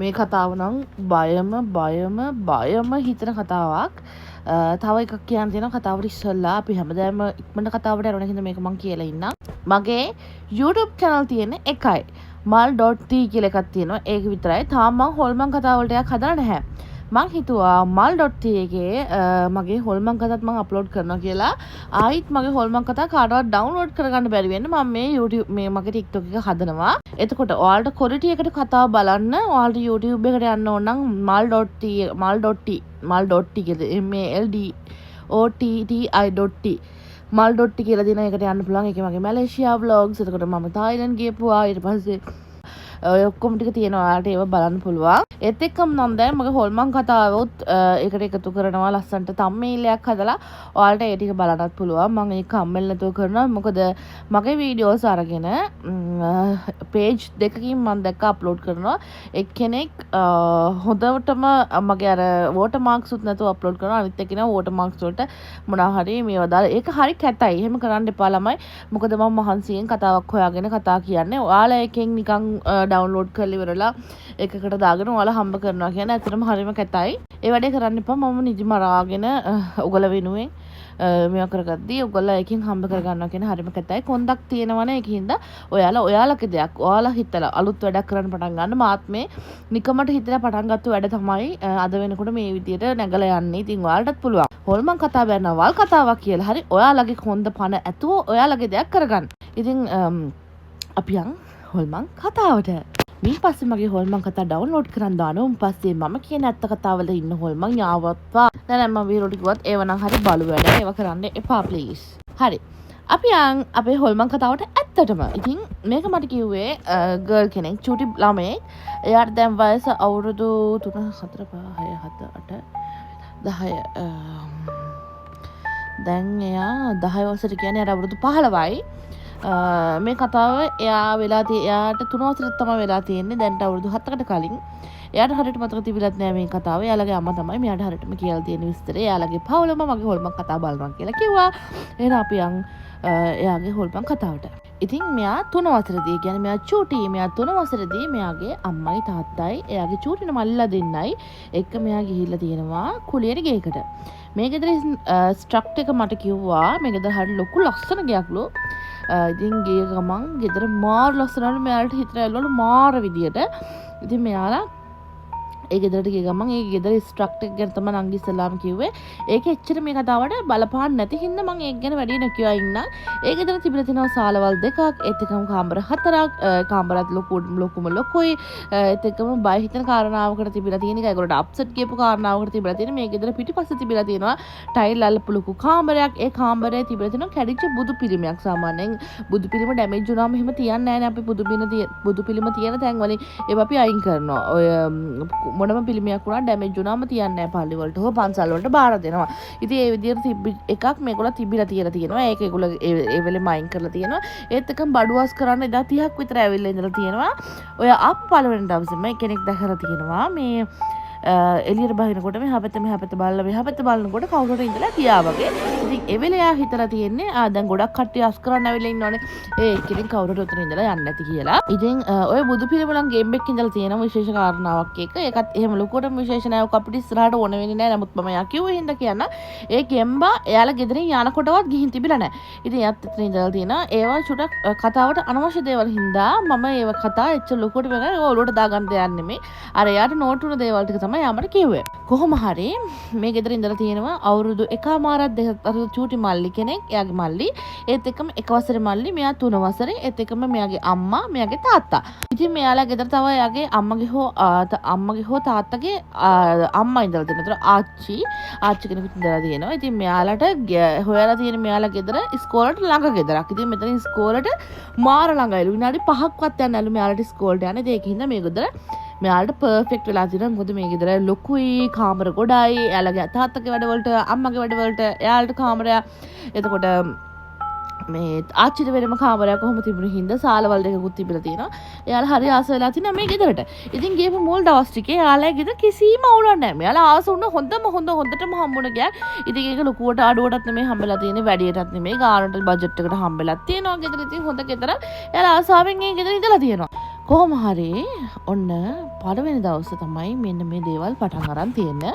මේ කතාව නම් බයම හිතන කතාවක්. තව එකක් කියන්න තියෙනවා කතාවට ඉස්සෙල්ලා අපි හැමදාම ඉක්මනට කතාවට යනවා නේද මේක මම කියලා ඉන්නම්. මගේ YouTube channel තියෙන්නේ එකයි. mal.t කියලා එකක් තියෙනවා. ඒක විතරයි. තාම මම හොල්මන් කතා වලට එකක් හදලා නැහැ. මං හිතුවා mal.t එකේ මගේ හොල්මන් කතාත් මම අප්ලෝඩ් කරනවා කියලා. ආයිත් මගේ හොල්මන් කතා කාටවත් ඩවුන්ලෝඩ් කරගන්න බැරි වෙන්න මම මේ YouTube මේ මගේ TikTok එක හදනවා. එතකොට ඔයාලට quality එකට කතාව බලන්න ඔයාලට YouTube එකට යන්න ඕන නම් mal.t කියලා maldotti mal.t කියලා දින එකට යන්න පුළුවන්. ඒකේ මගේ මැලේසියා vlogs. එතකොට මම තායිලන්ඩ් ගියපුවා. ඊට පස්සේ ඔය ඔක්කොම ටික තියෙනවා. ඔයාලට ඒව බලන්න පුළුවන්. ඒත් එක්කම නම් දැන් මගේ හොල්මන් කතාවොත් ඒකට එකතු කරනවා ලස්සන්ට thumbnail එකක් හදලා ඔයාලට ඒ ටික බලන්නත් පුළුවන්. මම ඒක කම්මැලි නැතුව කරනවා. මොකද මගේ වීඩියෝස් අරගෙන page දෙකකින් මම දැක්ක අප්ලෝඩ් කරනවා. එක්කෙනෙක් හොඳටම මගේ අර watermarks උත් නැතුව අප්ලෝඩ් කරනවා. අනිත් එක්කෙනා watermarks වලට මොනවා හරි මේවා දාලා ඒක හරි කැතයි. එහෙම කරන්න එපා ළමයි. මොකද මම මහන්සියෙන් කතාවක් හොයාගෙන කතා කියන්නේ. ඔයාලා එකෙන් නිකන් ඩවුන්ලෝඩ් කරලා ඉවරලා එකකට දාගෙන ඔයාලා හම්බ කරනවා කියන්නේ ඇත්තටම හරිම කැතයි. ඒ වැඩේ කරන්න එපා. මම නිදි මරාගෙන ඔයගොල්ලෝ වෙනුවෙන් මේවා කරගද්දී ඔයගොල්ලෝ එකකින් හම්බ කරගන්නවා කියන හරිම කැතයි. කොන්දක් තියෙනවනේ ඒකින්ද ඔයාලගේ දෙයක් ඔයාලා හිතලා අලුත් වැඩක් කරන්න පටන් ගන්න. මාත් මේ නිකමට හිතලා පටන් ගත්ත වැඩ තමයි අද වෙනකොට මේ විදියට නැගලා යන්නේ. ඉතින් ඔයාලටත් පුළුවන්. හොල්මන් කතා බෑනවා වල් කතාවක් කියලා. හරි ඔයාලගේ කොන්ද පණ ඇතුව ඔයාලගේ දෙයක් කරගන්න. ඉතින් අපි යන් හොල්මන් කතාවට. මින් පස්සේ මගේ හොල්මන් කතා ඩවුන්ලෝඩ් කරන් දානවා. උන් පස්සේ මම කියන ඇත්ත කතාවල ඉන්න හොල්මන් යාවත්වා. නෑ මම වීරෝටි කිව්වත් ඒව නම් හරි බලු වැඩ. ඒව කරන්න එපා ප්ලීස්. හරි. අපි යන් අපේ හොල්මන් කතාවට ඇත්තටම. ඉතින් මේක මට කිව්වේ ගර්ල් කෙනෙක් චූටි ළමයෙක්. එයාට දැන් වයස අවුරුදු 3 4 5 6 7 8 10 දැන් එයා 10 වසරට කියන්නේ අර අවුරුදු 15යි. මේ කතාව එයාට 3 වසරක් තමයි වෙලා තියෙන්නේ. දැන්ට අවුරුදු 7කට කලින්. එයාට හරියට මතක තිබිලත් නෑ මේ කතාව. එයාලගේ අම්මා තමයි මෙයාට හරියටම කියලා තියෙන විස්තරය. එයාලගේ පවුලම මගේ හොල්මන් කතා බලනවා කියලා කිව්වා. එහෙනම් අපි යන් එයාගේ හොල්මන් කතාවට. ඉතින් මෙයා 3 වසරදී කියන්නේ මෙයා චූටි. මෙයා 3 වසරදී මෙයාගේ අම්මයි තාත්තයි එයාගේ චූටින මල්ලිලා දෙන්නයි එක්ක මෙයා ගිහිල්ලා තියෙනවා කුලියට ගේකට. මේ ගෙදර ස්ට්‍රක්චර් එක මට කිව්වා මේ ගෙදර හරිය ලොකු ලස්සන ගයක්. ඉතින් ගේ ගමන් ගෙදර මාර ලස්සනවලු මෙයාලට හිතලා ඇල්ලවලු මාර විදියට. ඉතින් මෙයාලා ඒ ගෙදරට ගිය ගමන් ඒ ගෙදර ස්ට්‍රක්චර් එක ගැන තමයි නංගි ඉස්සලාම කිව්වේ. ඒක එච්චර මේ කතාවට බලපාන්න නැති හින්දා මම ඒක ගැන වැඩි නොකියවා ඉන්නම්. ඒ ගෙදර තිබිලා තියෙනවා සාලවල් දෙකක්, ඒත් එකම කාමර 4ක්, කාමරات ලොකුම ලොකුයි. ඒත් එකම බය හිතන කාරණාවකට තිබිලා තියෙන එක ඒගොල්ලන්ට අප්සෙට් කියපු කාරණාවකට තිබිලා තියෙන මේ ගෙදර පිටිපස්සේ තිබිලා තියෙනවා ටයිල් අල්ලපු ලොකු කාමරයක්. ඒ කාමරේ තිබිලා තියෙනවා කැඩිච්ච බුදු පිළිමයක්. සාමාන්‍යයෙන් බුදු පිළිම ඩැමේජ් වුණාම එහෙම තියන්නේ නැහැ නේ අපි බුදු පිළිම තියෙන තැන් වලින් ඒවා අපි අයින් කරනවා. ඔය මොනම පිළිමයක් වුණා ඩැමේජ් වුණාම තියන්නේ නැහැ පල්ලි වලට හෝ පන්සල් වලට බාර දෙනවා. ඉතින් ඒ විදිහට එකක් මේගොල්ලෝ තිබිලා තියලා තියෙනවා. ඒක ඒගොල්ලෝ ඒ වෙලෙම අයින් කරලා තියෙනවා. ඒත් එකම බඩුවස් කරන්න එදා 30ක් විතර ඇවිල්ලා ඉඳලා තියෙනවා. ඔය අප පළවෙනි දවසේ මම කෙනෙක් දැකලා තියෙනවා මේ එළියට බහිනකොට මෙහා පැත්ත බලනකොට කවුරුහට ඉඳලා තියා වගේ. ඉතින් ඒ වෙලේ එයා හිතලා තියෙන්නේ දැන් ගොඩක් කට්ටිය අස් කරන්න ඇවිල්ලා ඉන්නවනේ. එක්කෙනෙක් කවුරුහට උතන ඉඳලා යන්නේ නැති කියලා. ඉතින් ඔය බුදු පිළිමලන් ගේම් එකක් ඉඳලා තියෙන විශේෂ කාරණාවක් එක. ඒකත් එහෙම ලොකුවටම විශේෂ නෑ. ඔක අපිට ඉස්සරහට ඕන වෙන්නේ නෑ. නමුත් මම යා කිව්වේ හින්දා කියන්න. ඒ ගෙම්බා එයාලා ගෙදරින් යනකොටවත් ගිහින් තිබිලා නෑ. ඉතින් එයාත් එතන ඉඳලා තියෙනවා. ඒවා චුටක් කතාවට අනවශ්‍ය දේවල් හින්දා මම ඒව කතා එච්චර ලොකුවට වෙන්නේ ඔලුවට දාගන්න දෙයක් නෙමෙයි. අර එයාට නෝට් වුණ දේවල් ටික තමයි යාමට කිව්වේ. කොහොම හරි මේ ගෙදර ඉඳලා තියෙනවා අවුරුදු 1මාරක් දෙකක් චූටි මල්ලි කෙනෙක්. එයාගේ මල්ලි ඒත් එක්කම 1 වසරේ මල්ලි මෙයා 3 වසරේ. ඒත් එක්කම මෙයාගේ අම්මා මෙයාගේ තාත්තා. ඉතින් මෙයාලා ගෙදර තව එයාගේ අම්මගේ හෝ තාත්තගේ අම්මා ඉඳලා තියෙනවා. ආච්චි කෙනෙකුත් ඉඳලා තියෙනවා. ඉතින් මෙයාලට හොයලා තියෙන මෙයාලා ගෙදර ඉස්කෝලේට ළඟ ගෙදරක්. ඉතින් මෙතන ඉස්කෝලේට මාර ළඟයිලු. විනාඩි 5ක්වත් යන්නේ නැලු මෙයාලට ඉස්කෝලේට යන්නේ. ඒකින්ද මේ ගෙදර මෙයාලට පර්ෆෙක්ට් වෙලා තියෙනවා. මොකද මේ ගෙදර ලොකුයි, කාමර ගොඩයි. එයාලගේ තාත්තගේ වැඩවලට, අම්මගේ වැඩවලට එයාලට කාමරයක්. එතකොට මේ ආච්චිට වෙනම කාමරයක් කොහොම තිබුණු හින්දා සාලවල් දෙකකුත් තිබිලා තියෙනවා. එයාලා හරි ආස වෙලා තිනා මේ ගෙදරට. ඉතින් ගියපු මුල් දවස් ටිකේ එයාලා ගෙදර කිසිම අවුලක් නැහැ. මෙයාලා ආස වුණ හොඳටම හම්බුණ ගියා. ඉතින් ඒක ලොකුවට අඩුවටත් නෙමෙයි හම්බෙලා තියෙන්නේ, වැඩියටත් නෙමෙයි, ගානට බජට් එකට හම්බෙලා තියෙනවා ගෙදර. ඉතින් හොඳ ගෙදර. එයාලා ආසාවෙන් මේ ගෙදර ඉඳලා තියෙනවා. කොහොම හරි ඔන්න පළවෙනි දවසේ තමයි මෙන්න මේ දේවල් පටන් අරන් තියෙන්නේ.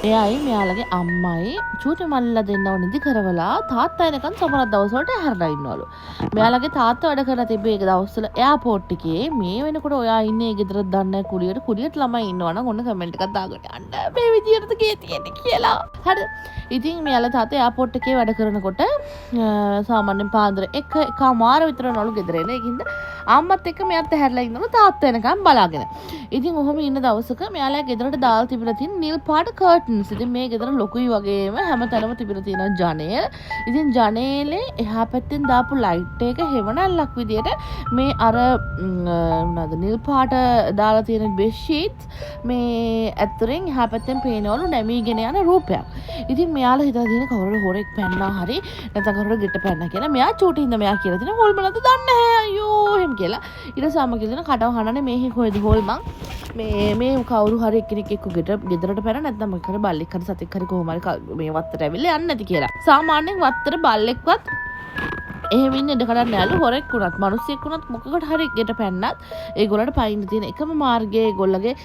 එයයි මෙයාලගේ අම්මයි චූටි මල්ලිලා දෙන්නව නිදි කරවලා තාත්තා එනකන් සමහර දවස්වලට හැරලා ඉන්නවලු. මෙයාලගේ තාත්තා වැඩ කරලා තිබ්බේ ඒ දවස්වල එයාපෝට් එකේ. මේ වෙනකොට ඔයා ඉන්නේ ගෙදරද දන්නේ නැහැ කුලියට ළමයි ඉන්නවනම් ඔන්න කමෙන්ට් එකක් දාගන්න යන්න. මේ විදියටද ගේ තියෙන්නේ කියලා. හරි. ඉතින් මෙයාලා තාත්තා එයාපෝට් එකේ වැඩ කරනකොට සාමාන්‍යයෙන් පාන්දර 1:00 විතර නළු ගෙදර එන. ඒකින්ද අම්මත් එක්ක මෙයාත් හැරලා ඉන්නවලු තාත්තා එනකන් බලාගෙන. ඉතින් ඔහොම ඉන්න දවසක මෙයාලා ගෙදරට දාලා තිබිලා තියෙන නිල් පාට කර්ටන්ස්. ඉතින් මේ ගෙදර ලොකුයි වගේම හැමතැනම තිබිලා තියෙන ජනේල. ඉතින් ජනේලේ එහා පැත්තෙන් දාපු ලයිට් එක හෙවණල්ලක් විදියට මේ අර මොනවාද නිල් පාට දාලා තියෙන බෙඩ් ෂීට්ස් මේ ඇතුලෙන් එහා පැත්තෙන් පේනවලු නැමීගෙන යන රූපයක්. ඉතින් මෙයාලා හිතලා තියෙන කවුරුහරි හොරෙක් පැන්නා හරි නැත්නම් කවුරුහරි ගෙට පැන්නා කියලා. මෙයා චූටි හින්දා මෙයා කියලා තියෙන හොල්මනද දන්නේ නැහැ අයියෝ එහෙම කියලා. ඊට සාම කියලා කටව හනනේ මේ කොහෙද හොල්මන් මේ කවුරු හරි කෙනෙක් එක්ක ගෙදරට පැන නැත්නම් මොකක් හරි බල්ලෙක් හරි සතෙක් හරි කොහොම හරි මේ වත්තට ඇවිල්ලා යන්නේ නැති කියලා. සාමාන්‍යයෙන් වත්තට බල්ලෙක්වත් එහෙම ඉන්න ඉඩ කඩක් නෑලු. හොරෙක් වුණත් මිනිස්සෙක් වුණත් මොකකට හරි ගෙට පැන්නත් ඒගොල්ලන්ට පයින්න තියෙන එකම මාර්ගය ඒගොල්ලගේ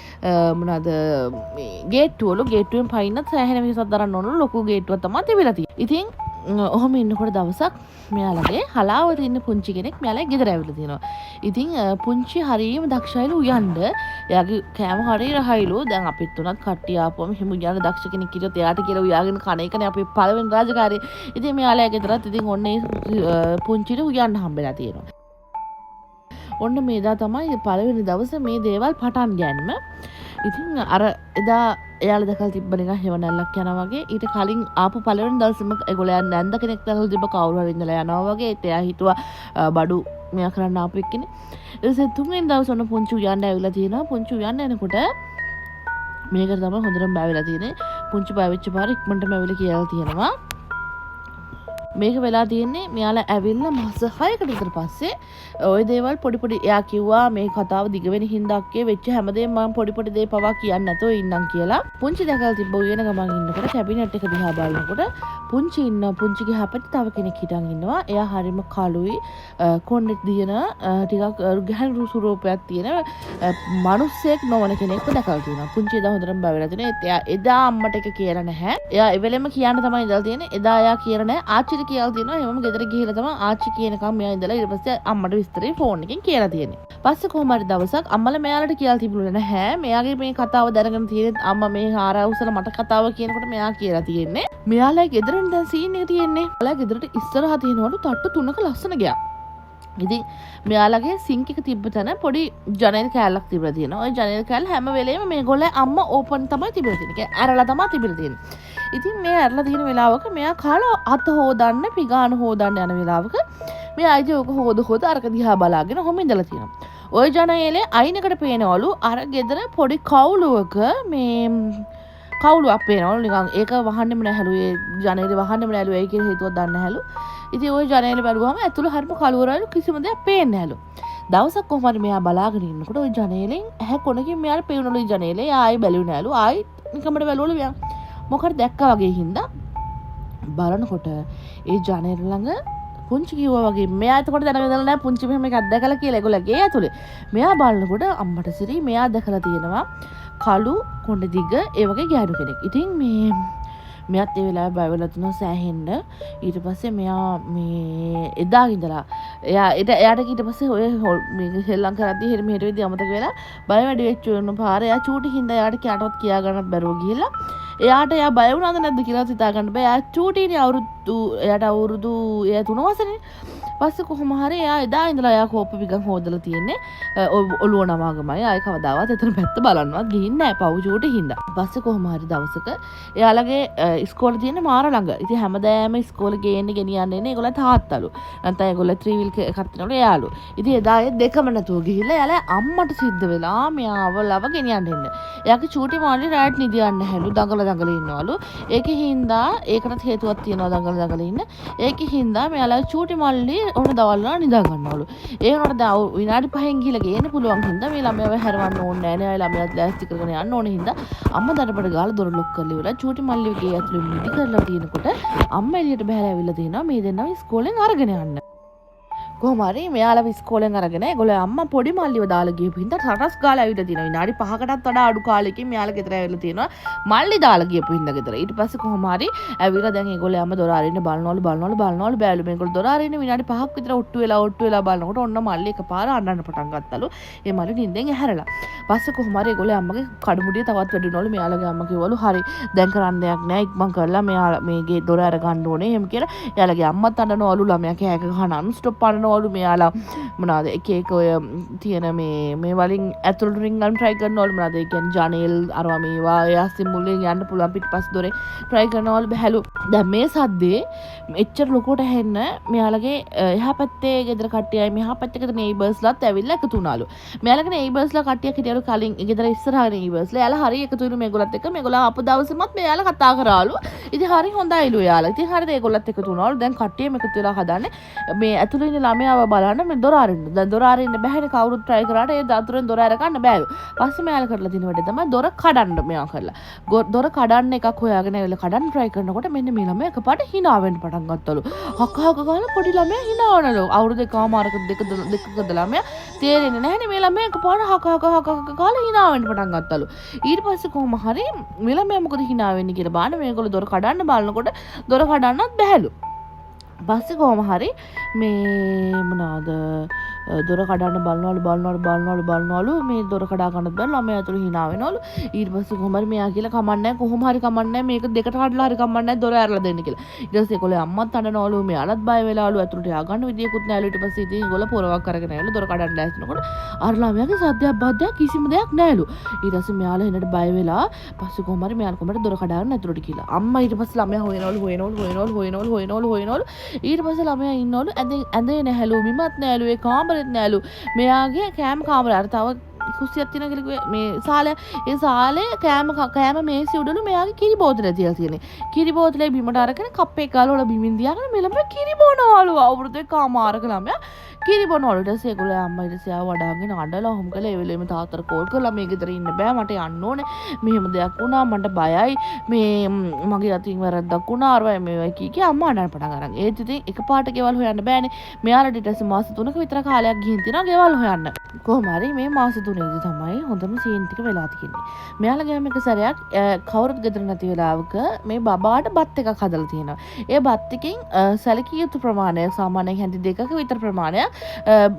මොනවාද මේ ගේට්ටුවෙන් පයින්නත් සෑහෙන විසක් දරන්න ඕනලු. ලොකු ගේට්ටුවක් තමයි තිබිලා තියෙන්නේ. ඉතින් ඔහොම ඉන්නකොට දවසක් මෙයාලගේ හලාවත ඉන්න පුංචි කෙනෙක් මෙයාලා ගෙදර ඇවිල්ලා තියෙනවා. ඉතින් පුංචි හරියම දක්ෂයිලු උයන්ඩ. එයාගේ කෑම හරිය රහයිලු. දැන් අපිත් උනත් කට්ටිය ආපුවම හිමු උයන්න දක්ෂ කෙනෙක් කිව්වොත් එයාට කියලා උයාගෙන කණ එකනේ අපේ පළවෙනි රාජකාරිය. ඉතින් මෙයාලා ගෙදරත් ඉතින් ඔන්නේ පුංචිට උයන්න හම්බෙලා තියෙනවා. ඔන්න මේදා තමයි පළවෙනි දවසේ මේ දේවල් පටන් ගන්නම. ඉතින් අර එදා එයාලා දැකලා තිබ්බ නිකන් හෙවණැල්ලක් යනවා වගේ. ඊට කලින් ආපු පළවෙනි දවසේම ඒගොල්ලෝ යන්නේ නැන්ද කෙනෙක් දැකලා තිබ්බ කවුරු හරි ඉඳලා යනවා වගේ. ඒත් එයා හිතුවා බඩු මෙයා කරන්න ආපු එක්කනේ. ඊට පස්සේ තුන්වෙනි දවසේ ඔන්න පුංචි උයන්න ඇවිල්ලා තියෙනවා. පුංචි උයන්න එනකොට මේකට තමයි හොඳටම බැවිලා තියෙන්නේ. පුංචි බැවිච්ච පාර ඉක්මනටම ඇවිල්ලා කියලා තියෙනවා. මේක වෙලා තියෙන්නේ මෙයාලා ඇවිල්ලා මාස 6කට විතර පස්සේ ওই දේවල් පොඩි එයා කිව්වා මේ කතාව දිග වෙන හින්දා අක්කේ වෙච්ච හැමදේම මම පොඩි දේ පවා කියන්නේ නැතෝ ඉන්නම් කියලා. පුංචි දැකලා තිබ්බ උයන ගමන් ඉන්නකොට කැබිනට් එක දිහා බලනකොට පුංචිගේ හැපෙට තව කෙනෙක් හිටන් ඉන්නවා. එයා හරිම කළුයි කොණ්ඩෙත් දින ටිකක් ගැහණු ස්වරූපයක් තියෙන මිනිස්සෙක් නොවන කෙනෙක්ව දැකලා තියෙනවා. පුංචි එදා හොඳටම බැවලා තියෙනවා. එදා අම්මට එක කියලා නැහැ. එයා එවෙලෙම කියන්න තමයි ඉඳලා තියෙන්නේ. එදා එයා කියලා නැහැ. ආච්චිට කියලා තියෙනවා. එහෙමම ගෙදර ගිහිල්ලා තමයි ආච්චි කියනකම් මෙයා ඉඳලා ඊට පස්සේ අම්මට විස්තරේ ෆෝන් එකෙන් කියලා තියෙන්නේ. පස්සේ කොහොම හරි දවසක් අම්මලා මෙයාලට කියලා තිබුණේ නැහැ. මෙයාගේ මේ කතාව දැනගෙන තියෙන්නේ අම්මා මේ හාරවුසල මට කතාව කියනකොට මෙයා කියලා තියෙන්නේ. මෙයාලා ගෙදරින් දැන් සීන් එක තියෙන්නේ. මෙයාලා ගෙදරට ඉස්සරහා තියෙනවලු තට්ටු 3ක ලස්සන ගයක්. ඉතින් මෙයාලගේ සිංක් එක තිබ්බ තැන පොඩි ජනේල් කෑල්ලක් තිබිලා තියෙනවා. ওই ජනේල් කෑල්ල හැම වෙලේම මේගොල්ලෝ අම්මා ඕපන් තමයි තිබිලා තියෙන්නේ. ඒ ඇරලා තමයි තිබිලා තියෙන්නේ. ඉතින් මේ ඇරලා තියෙන වෙලාවක මෙයා කාලා අත හොදන්න පිගාන හොදන්න යන වෙලාවක මේ අයිති ඕක හොද අරක දිහා බලාගෙන ඔහොම ඉඳලා තියෙනවා. ওই ජනේලේ අයිනකට පේනවලු අර ගෙදර පොඩි කවුලුවක මේ කවුලුවක් පේනවලු නිකන් ඒක වහන්නෙම නැහැලු. ඒ ජනේලේ වහන්නෙම නැහැලු. ඒ කියන හේතුවක් දන්නේ නැහැලු. ඉතින් ওই ජනේලේ බැලුවම ඇතුළ හරිම කළුවරයිලු කිසිම දෙයක් පේන්නේ නැහැලු. දවසක් කොහොම හරි මෙයා බලාගෙන ඉන්නකොට ওই ජනේලෙන් ඇහැ කොනකින් මෙයාට පේනවලු ජනේලේ. ආයි බැලුවේ නැහැලු. ආයි නිකම්මඩ බැලුවලු මෙයා. මොකද දැක්කා වගේ හින්දා බලනකොට ඒ ජනේල ළඟ පුංචි කිව්වා වගේ මෙයා එතකොට දැනගෙන නැහැ පුංචි මෙහෙම එකක් දැකලා කියලා ඒගොල්ලෝගේ ඇතුලේ. මෙයා බලනකොට අම්මට සිරි මෙයා දැකලා තියෙනවා කළු කොණ්ඩේ දිග ඒ වගේ ගෑනු කෙනෙක්. ඉතින් මෙයාත් ඒ වෙලාවේ බය වෙලා තුනෝ සෑහෙන්න. ඊට පස්සේ මෙයා මේ එදා ඉඳලා එයාට ඊට පස්සේ ඔය මේ හෙල්ලම් කරද්දී හිර මෙහෙට වෙද්දී අමතක වෙලා බය වැඩි වෙච්ච වෙන පාර එයා චූටි හින්දා එයාට කයටවත් කියා ගන්නත් බැරුව ගිහිල්ලා එයා බය වුණාද නැද්ද කියලා හිතා ගන්න බෑ. එයා චූටිනේ අවුරුදු 3 වසරේ. පස්සේ කොහොම හරි එයා එදා ඉඳලා එයා කෝප්ප පිටන් හොදලා තියෙන්නේ ඔළුව නමාගමයි. ආයෙ කවදාවත් එතන පැත්ත බලන්නවත් ගිහින් නැහැ පව් චූටි හින්දා. පස්සේ කොහොම හරි දවසක එයාලගේ ඉස්කෝලේ තියෙන මාර ළඟ. ඉතින් හැමදාම ඉස්කෝලේ ගෙනියන්නේ එන්නේ ඒගොල්ලෝ තාත්තලු. නැත්නම් ඒගොල්ලෝ ත්‍රිවිල් එකක් තියනවලු එයාලු. ඉතින් එදා ඒ දෙකම නැතුව ගිහිල්ලා එයාලා අම්මට සිද්ධ වෙලා මෙයාව ලව ගෙනියන්න එන්න. එයාගේ චූටි මාළි රැට් නිදියන්න හැලු දඟල ඉන්නවලු. ඒකේ හින්දා ඒකටත් හේතුවක් තියෙනවා දඟල ඉන්න. ඒකේ හින්දා මෙයාලා චූටි මාළි ඔන්න දවල් වල නිදා ගන්නවලු. ඒ වුණාට දැන් විනාඩි 5න් ගිහලා ගේන්න පුළුවන් හින්දා මේ ළමයාව හැරවන්න ඕනේ නැහැ නේ. ළමයාත් ලෑස්ති කරගෙන යන්න ඕනේ හින්දා අම්මා දඩබඩ ගාලා දොර ලොක් කරලා ඉවරයි. චූටි මල්ලිගේ ඇතුළේ නිදි කරලා තියෙනකොට අම්මා එළියට බහැලා ඇවිල්ලා තිනවා මේ දෙන්නව ඉස්කෝලෙන් අරගෙන යන්න. කොහොම හරි මෙයාලා ඉස්කෝලෙන් අරගෙන ඒගොල්ලෝ අම්මා පොඩි මල්ලිව දාලා ගිහපු හින්දා රටස් ගාලා ඇවිල්ලා තියෙනවා. විනාඩි 5කටත් වඩා අඩු කාලෙකින් මෙයාලා ගෙදර ඇවිල්ලා තියෙනවා. මල්ලි දාලා ගිහපු හින්දා ගෙදර. ඊට පස්සේ කොහොම හරි ඇවිල්ලා දැන් ඒගොල්ලෝ අම්මා දොර අරින්න බලනවලු බෑලු මේගොල්ලෝ දොර අරින්න විනාඩි 5ක් විතර ඔට්ටු වෙලා බලනකොට ඔන්න මල්ලි එකපාර අඬන්න පටන් ගත්තලු. ඒ මල්ලි නිින්දෙන් ඇහැරලා. පස්සේ කොහොම හරි ඒගොල්ලෝ අම්මගේ කඩමුඩිය තවත් වැඩි වුණලු. මෙයාලගේ අම්මා කිව්වලු හරි දැන් කරන්න දෙයක් නෑ ඉක්මන් කරලා මෙයා මේගේ දොර අර ගන්න ඕනේ එහෙම කියලා. එයාලගේ අම්මත් අඬනවලු ළමයා කෑක ගහන අන්ස්ටොප් අඬනවලු. මෙයාලා මොනවාද එක ඔය තියෙන මේ වලින් ඇතුළට රින් ගන්න try කරනවලු. මොනවාද ඒ කියන්නේ ජනේල් අරවා මේවා එයාස්සේ මුලින් යන්න පුළුවන් පිටිපස්ස දොරේ try කරනවලු බැහැලු. දැන් මේ සද්දේ එච්චර ලොකුවට ඇහෙන්න මෙයාලගේ එහා පැත්තේ ගෙදර කට්ටියයි මෙහා පැත්තේ නeighborsලාත් ඇවිල්ලා එකතු වුණාලු. මෙයාලගේ neighborsලා කට්ටියක් හිටියලු කලින් ගෙදර ඉස්සරහා neighborsලා. එයාලා හරි එකතු වෙනු මේගොල්ලත් එක්ක. මේගොල්ලෝ ආපු දවසෙමත් මෙයාලා කතා කරාලු. ඉතින් හරි හොඳයිලු එයාලා. ඉතින් හරිද ඒගොල්ලත් එකතු වුණාලු. දැන් කට්ටියම එකතු වෙලා හදන්නේ මේ ඇතුළේ ඉන්න ළමයාව බලන්න මේ දොර අරින්න. දැන් දොර අරින්න බැහැනේ කවුරුත් try කරාට ඒ දතුරෙන් දොර අර ගන්න බෑලු. පස්සේ මෙයාලා කරලා දින වැඩේ තමයි දොර කඩන්න මෙයා කරලා. දොර කඩන්න එකක් හොයාගෙන ඇවිල්ලා කඩන්න try කරනකොට මෙන්න මේ ළමයා එකපාරට hina වෙන්න පටන් ගත්තලු. හක ගාලා පොඩි ළමයා hina වුණලු. අවුරුදු එකමාරක දෙකකද ළමයා තේරෙන්නේ නැහැනේ මේ ළමයා එකපාරට හක ගාලා hina වෙන්න පටන් ගත්තලු. ඊට පස්සේ කොහොම හරි මේ ළමයා මොකද hina වෙන්නේ කියලා බලන්න මේගොල්ලෝ දොර කඩන්න බලනකොට දොර කඩන්නත් බැහැලු. පස්සේ කොහොම හරි මේ මොනවාද දොර කඩන්න බලනවලු මේ දොර කඩා ගන්නත් බැල ළමයා ඇතුළේ hina වෙනවලු. ඊට පස්සේ කොහොම හරි මෙයා කියලා කමන්නේ කොහොම හරි කමන්නේ මේක දෙකට කඩලා හරි කමන්නේ දොර ඇරලා දෙන්න කියලා. ඊට පස්සේ ඒගොල්ලෝ අම්මත් අඬනවලු මෙයාලත් බය වෙලාවලු ඇතුළට යා ගන්න විදියකුත් නැහැලු. ඊට පස්සේ ඉතින් ඒගොල්ලෝ පොරවක් අරගෙන ඇවිල්ලා දොර කඩන්න දැස්නකොට අර ළමයාගේ සද්දයක් බද්දයක් කිසිම දෙයක් නැහැලු. ඊට පස්සේ මෙයාලා එන්නට බය වෙලා පස්සේ කොහොම හරි මෙයාලා කොහමද දොර කඩාගෙන ඇතුළට කියලා. අම්මා ඊට පස්සේ ළමයා හොයනවලු. ඊට පස්සේ ළමයා ඉන්නවලු ඇඳේ නැහැලු බිමත් නැහැලු ඒ කාමරෙත් නැහැලු. මෙයාගේ කෑම කාමරය අර තව කුස්සියක් තියෙන කියලා මේ සාලේ ඒ සාලේ කෑම මේසෙ උඩලු මෙයාගේ කිරි බෝතලය තියලා තියෙන්නේ. කිරි බෝතලේ බිමට අරගෙන කප් එක ගාලා වල බිමින් දියාගෙන මේ ළමයා කිරි බොනවලු. අවුරුදු එකමාරක ළමයා කිරි බොනවලු. ඊට පස්සේ ඒගොල්ලෝ අම්මා ඊට පස්සේ ආව වඩාගෙන අඬලා ඔහොම කළා. ඒ වෙලෙම තාත්තට කෝල් කරලා මේ ගෙදර ඉන්න බෑ මට යන්න ඕනේ. මෙහෙම දෙයක් වුණා මට බයයි. මේ මගේ අතින් වැරද්දක් වුණා. අරවයි මේවයි කී අම්මා අඬන්න පටන් අරන්. ඒත් ඉතින් එකපාරට ගෙවල් හොයන්න බෑනේ. මෙයාලට ඊට පස්සේ මාස 3ක විතර කාලයක් ගිහින් තියෙනවා ගෙවල් හොයන්න. කොහොම හරි මේ මාස 3ේදී තමයි හොඳම සීන් ටික වෙලා තියෙන්නේ. මෙයාලා ගෑම එක සැරයක් කවුරුත් ගෙදර නැති වෙලාවක මේ බබාට බත් එකක් හදලා තියෙනවා. ඒ බත් එකෙන් සැලකිය යුතු ප්‍රමාණය සාමාන්‍යයෙන් හැඳි 2ක විතර ප්‍රමාණයක්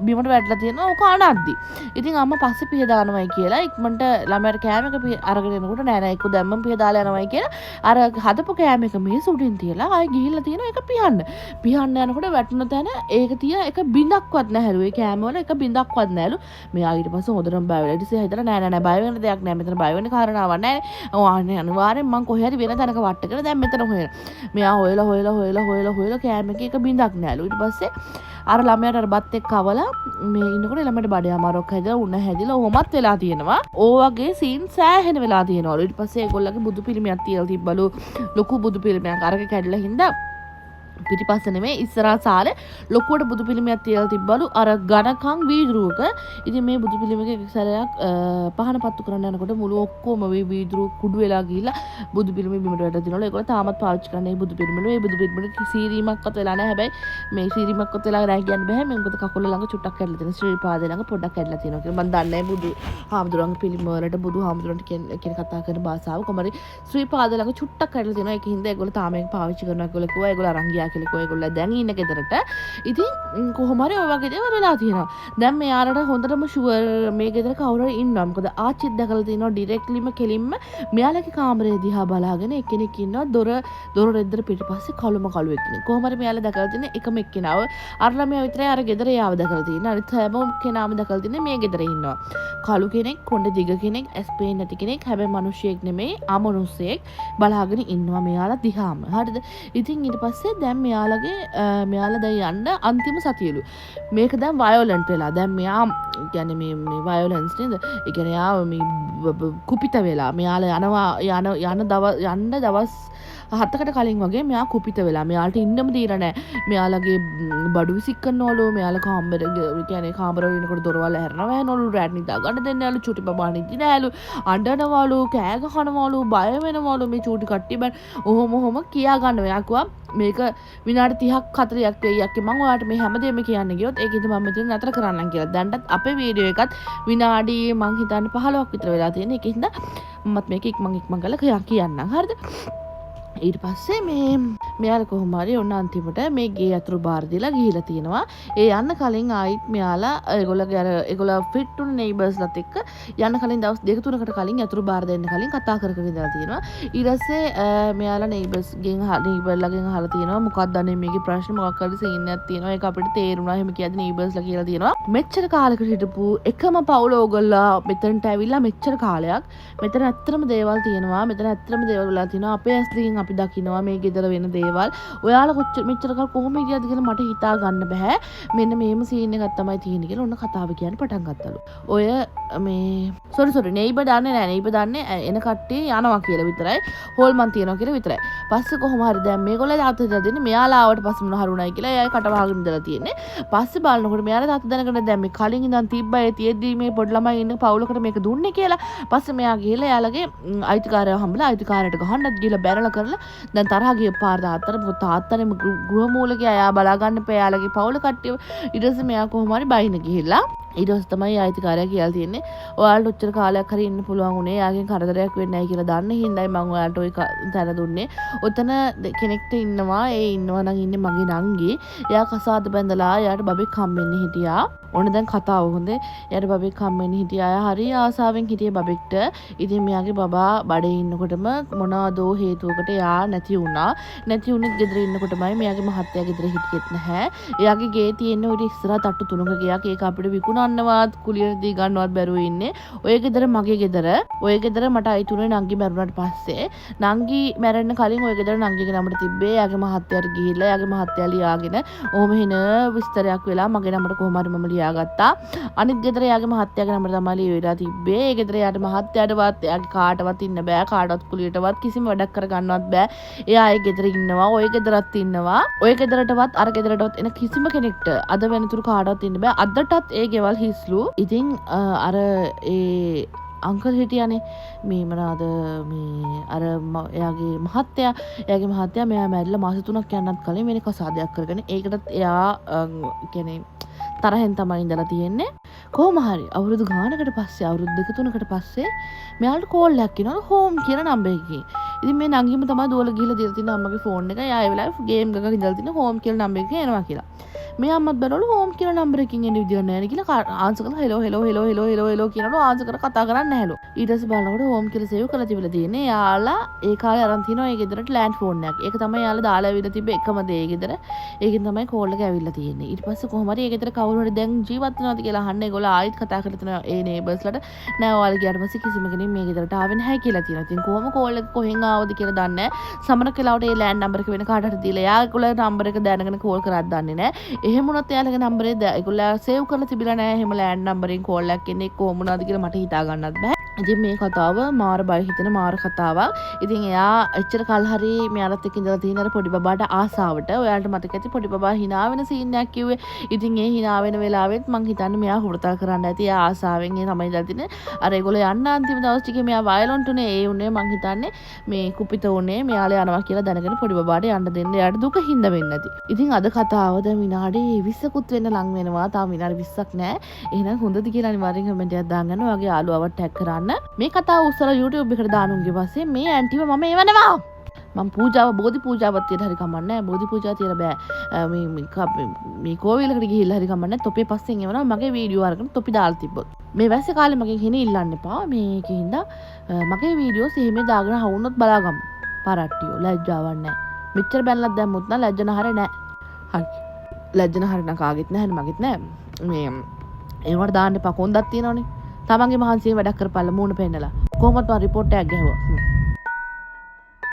බිමට වැටලා තියෙනවා. ඕක අනද්දි. ඉතින් අම්මා පස්සේ පිහ දානවයි කියලා ඉක්මනට ළමයාට කෑම එක අරගෙන එනකොට නෑ එක්ක දැම්මම පිහ දාලා යනවයි කියලා අර හදපු කෑම එක මේස උඩින් තියලා ආයෙ ගිහිල්ලා තියෙනවා ඒක පිහන්න යනකොට වැටුණ තැන ඒක තියා එක බින්දක්වත් නැහැලු. ඒ කෑම වල එක බින්දක්වත් නැහැලු. මෙයා ඊට පස්සේ හොඳටම බය වෙලා ඉතින් හිතලා නෑ බය වෙන දෙයක් නෑ මෙතන බය වෙන කාරණාවක් නෑ. අනිවාර්යෙන් මං කොහේ හරි වෙන තැනක වට කරලා දැන් මෙතන හොයන. මෙයා හොයලා කෑම එකේ එක බින්දක් නැහැලු. ඊට පස්සේ අර ළමයාට අර බත් එක්ක කවලා මේ ඉන්නකොට ළමයට බඩේ අමාරුවක් හැදලා උණ හැදිලා ඔහොමත් වෙලා තියෙනවා. වගේ සීන් සෑහෙන වෙලා තියෙනවලු. ඊට පස්සේ ඒගොල්ලන්ගේ බුදු පිළිමයක් තියලා තිබ්බලු. ලොකු බුදු පිළිමයක් අරක කැඩලා හින්දා පිටිපස්ස නෙමෙයි ඉස්සරහා සාලේ ලොකුවට බුදු පිළිමයක් තියලා තිබ්බලු අර ඝනකම් වීදුරුවක. ඉතින් මේ බුදු පිළිමක එක් සැරයක් පහන පත්තු කරන්න යනකොට මුළු ඔක්කොම මේ වීදුරුව කුඩු වෙලා ගිහිල්ලා බුදු පිළිමේ බිමට වැටලා තිනවලු. ඒගොල්ලෝ තාමත් පාවිච්චි කරන මේ බුදු පිළිමවල මේ බුදු පිළිමෙට සීරීමක්වත් වෙලා නැහැ. හැබැයි මේ සීරීමක්වත් වෙලා නැහැ කියන්න බෑ. මොකද කකුල ළඟ චුට්ටක් කැඩලා තියෙනවා. ශ්‍රී පාදේ ළඟ පොඩ්ඩක් කැඩලා තියෙනවා කියලා මම දන්නේ නැහැ. බුදු හාමුදුරන්ගේ පිළිම වලට බුදු හාමුදුරන්ට කියන කතා කරන භාෂාව කොහමද ශ්‍රී පාදේ ළඟ චුට්ටක් කැඩලා තියෙනවා. ඒක හින්දා ඒගොල්ලෝ තාම ඒක පාවිච්චි කරනවා කියලා කිව්වා. ඒගොල්ලෝ අරන් ගියා කියලා කිව්වා. ඒගොල්ලෝ දැන් ඉන්න ගෙදරට. ඉතින් කොහොම හරි ඔය වගේ දේවල් වෙලා තියෙනවා. දැන් මෙයාලට හොඳටම ෂුවර් මේ ගෙදර කවුරු හරි ඉන්නවා. මොකද ආච්චිත් දැකලා තියෙනවා ඩිරෙක්ට්ලිම කෙලින්ම මෙයාලගේ කාමරේ දිහා බලාගෙන එක්කෙනෙක් ඉන්නවා දොර රෙද්දර පිටිපස්සේ කළුම කළුවෙක් ඉන්නේ. කොහොම හරි මෙයාලා දැකලා තියෙන එකම එක්කෙනාව අර ළමයා විතරයි අර ගෙදර යාව දැකලා තියෙන්නේ. අනිත් හැමෝම කෙනාම දැකලා තියෙන්නේ මේ ගෙදර ඉන්නවා. කළු කෙනෙක්, කොණ්ඩ දිග කෙනෙක්, ඇස් පේන්නේ නැති කෙනෙක්, හැබැයි මිනිහෙක් නෙමෙයි, අමනුස්සයෙක් බලාගෙන ඉන්නවා මෙයාලා දිහාම. හරිද? ඉතින් ඊට පස්සේ දැන් මෙයාලා දැන් යන්න අන්තිම සතියලු. මේක දැන් වයොලන්ට් වෙලා. දැන් මෙයා කියන්නේ මේ වයොලන්ස් නේද? ඒ කියන්නේ යා මේ කුපිත වෙලා. මෙයාලා යන්න දවස් 7කට කලින් වගේ මෙයා කුපිත වෙලා. මෙයාට ඉන්නම දීලා නැහැ. මෙයාලගේ බඩු විසික් කරනවලු. මෙයාලා කාමර කියන්නේ කාමර වෙනකොට දොරවල් ඇරනවා වැහනවලු. රැට් නිදා ගන්න දෙන්නේ නැලු. චුටි බබා නිදි නැලු. අඬනවලු, කෑ ගහනවලු, බය වෙනවලු මේ චූටි කට්ටිය බෑ. ඔහොම කියා ගන්න. මෙයා කිව්වා මේක විනාඩි 30ක් 40ක් වෙයි යක්කේ මම ඔයාලට මේ හැමදේම කියන්න ගියොත් ඒකෙදි මම මෙතන නතර කරන්නම් කියලා. දැන්ටත් අපේ වීඩියෝ එකත් විනාඩි මං හිතන්නේ 15ක් විතර වෙලා තියෙන. ඒකින්ද මමත් මේක ඉක්මන් කරලා කියන්නම්. හරිද? ඊට පස්සේ මෙයාලා කොහොම හරි ඔන්න අන්තිමට මේ ගේ අතුරු බාර දීලා ගිහිලා තියෙනවා. ඒ යන්න කලින් ආයිත් මෙයාලා ඒගොල්ලෝ ෆිට් උන නෙයිබර්ස්ලත් එක්ක යන්න කලින් දවස් 2-3කට කලින් අතුරු බාර දෙන්න කලින් කතා කර ඉඳලා තියෙනවා. ඊට පස්සේ මෙයාලා නෙයිබර්ස්ගෙන් නෙයිබර්ලාගෙන් අහලා තියෙනවා මොකක්ද අනේ මේකේ ප්‍රශ්න මොකක් හරි සීන් එකක් තියෙනවා. ඒක අපිට තේරුණා. එහෙම කියද්දි නෙයිබර්ස්ලා කියලා තියෙනවා. මෙච්චර කාලෙකට හිටපු එකම පවුල ඕගොල්ලෝ මෙතනට ඇවිල්ලා මෙච්චර කාලයක් මෙතන ඇත්තම දේවල් තියෙනවා. මෙතන ඇත්තම දේවල් වෙලා තියෙනවා. අපේ ඇස් දෙකෙන් අපි දකිනවා මේ ගෙදර වෙන දේවල්. ඔයාලා කොච්චර මෙච්චර කල් කොහොම හිටියද කියලා මට හිතා ගන්න බෑ. මෙන්න මේම සීන් එකක් තමයි තියෙන්නේ කියලා ඔන්න කතාව කියන්න පටන් ගත්තලු. ඔය මේ සෝරි නෙයිබර් දන්නේ නැහැ. නෙයිබර් දන්නේ එන කට්ටිය යනවා කියලා විතරයි. හෝල්මන් තියනවා කියලා විතරයි. පස්සේ කොහොම හරි දැන් මේගොල්ලෝ තාත්තා දාලා දෙන්නේ මෙයාලා ආවට පස්සේ මොන හරුණයි කියලා එයා කට වහගෙන ඉඳලා තියෙන්නේ. පස්සේ බලනකොට මෙයාලා තාත්තා දැනගෙන දැන් මේ කලින් ඉඳන් තිබ්බා ඒ තියෙද්දි මේ පොඩි ළමයි ඉන්න පවුලකට මේක දුන්නේ කියලා. පස්සේ මෙයා ගිහලා එයාලගේ අයිතිකාරයව හම්බලා අයිතිකාරයට ගහන්නත් ගිහලා බැරලා කරලා දැන් තරහ ගිය පාර තාත්තනේ ගෘහමූලිකයා එයා බලා ගන්න පෙයාලගේ පවුල කට්ටිය. ඊට පස්සේ මෙයා කොහොම හරි බයින ගිහිල්ලා ඊට පස්සේ තමයි අයිතිකාරයා කියලා තියෙන්නේ ඔයාලට ඔච්චර කාලයක් හරි ඉන්න පුළුවන් උනේ යාගෙන් කරදරයක් වෙන්නේ නැහැ කියලා දන්න හින්දායි මම ඔයාලට ওই තැන දුන්නේ. ඔතන කෙනෙක්ට ඉන්නවා ඒ ඉන්නවා නම් ඉන්නේ මගේ නංගි. එයා කසාද බැඳලා එයාට බබෙක් හම්බෙන්න හිටියා. ඕන දැන් කතාව හොඳේ. එයාට බබෙක් හම්බෙන්න හිටියා. එයා හරි ආසාවෙන් හිටියේ බබෙක්ට. ඉතින් මෙයාගේ බබා බඩේ ඉන්නකොටම මොනවාදෝ හේතුවකට එයා නැති වුණා. නැති වුණෙත් ගෙදර ඉන්නකොටමයි මෙයාගේ මහත්තයා ගෙදර හිටියෙත් නැහැ. එයාගේ ගේ තියෙන ඔය ඉස්සරහ තට්ටු තුනක ගියක් ඒක අපිට විකුණන්නවත් කුලියට දී ගන්නවත් බැරුව ඉන්නේ. ඔය ගෙදර මගේ ගෙදර. ඔය ගෙදර මට අයිතුනේ නංගි මැරුණාට පස්සේ. නංගි මැරෙන්න කලින් ඔය ගෙදර නංගිගේ නමට තිබ්බේ. එයාගේ මහත්තයාට ගිහිල්ලා එයාගේ මහත්තයා ලියාගෙන ඔහොම හින විස්තරයක් වෙලා මගේ නමට කොහොම හරි මම ලියාගත්තා. අනිත් ගෙදර එයාගේ මහත්තයාගේ නමට තමයි ලියවිලා තිබ්බේ. ඒ ගෙදර එයාට මහත්තයාටවත් එයාගේ කාටවත් ඉන්න බෑ. කාටවත් කුලියටවත් කිසිම වැඩක් කරගන්නවත් බෑ. එයා ඒ ගෙදර ඉන්නවා. ඔය ගෙදරත් ඉන්නවා. ඔය ගෙදරටවත් අර ගෙදරටවත් එන කිසිම කෙනෙක්ට අද වෙනතුරු කාටවත් ඉන්න බෑ. අදටත් ඒ ගෙවල් හිස්ලු. ඉතින් අර ඒ අංකල් හිටියනේ මේ මොනවාද මේ අර එයාගේ මහත්තයා මෙයා මැරිලා මාස 3ක් යන්නත් කලින් වෙන කසාදයක් කරගෙන ඒකටත් එයා කියන්නේ තරහෙන් තමයි ඉඳලා තියෙන්නේ. කොහොම හරි අවුරුදු ගානකට පස්සේ අවුරුදු 2-3කට පස්සේ මෙයාලට කෝල් එකක් එනවා හෝම් කියන නම්බර් එකකින්. ඉතින් මේ නංගිම තමයි දුවලා ගිහලා දීලා තියෙන අම්මගේ ෆෝන් එක. එයා ඒ වෙලාවේ ගේම් එකක ඉඳලා තියෙන හෝම් කියලා නම්බර් එකකින් එනවා කියලා. මේ අම්මත් බලවලු හෝම් කියලා නම්බර් එකකින් එන විදියක් නැහැ නේ කියලා ආන්සර් කරලා හෙලෝ කියනවලු ආන්සර් කරලා කතා කරන්නේ නැහැලු. ඊට පස්සේ බලනකොට හෝම් කියලා සේව් කරලා තිබිලා තියෙන්නේ. යාලා ඒ කාලේ අරන් තිනවා ඒ ගෙදරට ලෑන්ඩ් ෆෝන් එකක්. ඒක තමයි යාලා දාලා ඇවිල්ලා තිබ්බේ එකම දේ ඒ ගෙදර. ඒකෙන් තමයි කෝල් එක ඇවිල්ලා තියෙන්නේ. ඊට පස්සේ කොහොම හරි ඒ ගෙදර කවුරු හරි දැන් ජීවත් වෙනවද කියලා අහන්න ඒගොල්ලෝ ආයෙත් කතා කරලා තියෙනවා ඒ නේබර්ස්ලට. නෑ ඔයාලා ගියාට පස්සේ කිසිම කෙනෙක් මේ ගෙදරට ආවේ නැහැ කියලා තියෙනවා. ඉතින් කොහොම කෝල් එක කොහෙන් ආවද කියලා දන්නේ නැහැ. සමන කාලවට ඒ ලෑන්ඩ් නම්බර් එක වෙන කාට හරි දීලා යාගොල්ලෝ නම්බර් එක දැනගෙන කෝල් කරත් දන්නේ නැහැ. එහෙම වුණත් එයාලගේ නම්බරේ ඒගොල්ලෝ සේව් කරලා තිබිලා නැහැ. එහෙම ලෑන්ඩ් නම්බරෙන් කෝල් එකක් එන්නේ කොහොම වුණාද කියලා මට හිතා ගන්නත් බෑ. ඉතින් මේ කතාව මාර බය හිතෙන මාර කතාවක්. ඉතින් එයා එච්චර කල් හරි මෙයාලත් එක්ක ඉඳලා තියෙන අර පොඩි බබාට ආසාවට ඔයාලට මතක ඇති පොඩි බබා hina වෙන සීන් එකක් කිව්වේ. ඉතින් ඒ hina වෙන වෙලාවෙත් මං හිතන්නේ මෙයා හුරතල් කරන්න ඇති. එයා ආසාවෙන් ඒ තමයි ඉඳලා තින්නේ. අර ඒගොල්ලෝ යන්න අන්තිම දවස් ටිකේ මෙයා වයලන්ට් උනේ. ඒ උනේ මං හිතන්නේ මේ කුපිත උනේ මෙයාලා යනවා කියලා දැනගෙන පොඩි බබාට යන්න දෙන්න. එයාට දුක හින්දා වෙන්නේ නැති. ඉතින් අද කතාව දැන් විනාඩි 20කුත් වෙන්න ලං වෙනවා. තාම විනාඩි 20ක් නැහැ. එහෙනම් හොඳද කියලා අනිවාර්යෙන් කමෙන්ට් එකක් දාන්න. ඔයාගේ යාළුවව ටැග් කරන්න. මේ කතාව උස්සලා YouTube එකට දානුන්ගේ පස්සේ මේ ඇන්ටිව මම එවනවා. මම පූජාව බෝධි පූජාවක් තියලා හරි කමන්නේ නැහැ. බෝධි පූජාව තියලා බෑ. මේ කෝවිලකට ගිහිල්ලා හරි කමන්නේ. තොපේ පස්සෙන් එවනවා. මගේ වීඩියෝ අරගෙන තොපි දාලා තිබ්බොත්. මේ වැස්සේ කාලේ මගෙන් හිනේ ඉල්ලන්න එපා. මේකින්ද මගේ වීඩියෝස් එහෙම දාගෙන හවුනොත් බලාගමු. පරට්ටියෝ ලැජ්ජාවක් නැහැ. මෙච්චර බැලලා දැම්මොත් නම් ලැජ්ජනහර නැහැ. හරි. ලැජ්ජනහර නම් කාගෙත් නැහැ මගෙත් නැහැ. මේ ඒවට දාන්න එපා. කොන්දක් තියෙනවනේ. තමන්ගේ මහන්සියෙන් වැඩක් කරපල්ලා මූණ පෙන්නලා කොහොමද මම රිපෝට් එකක් ගැහුවා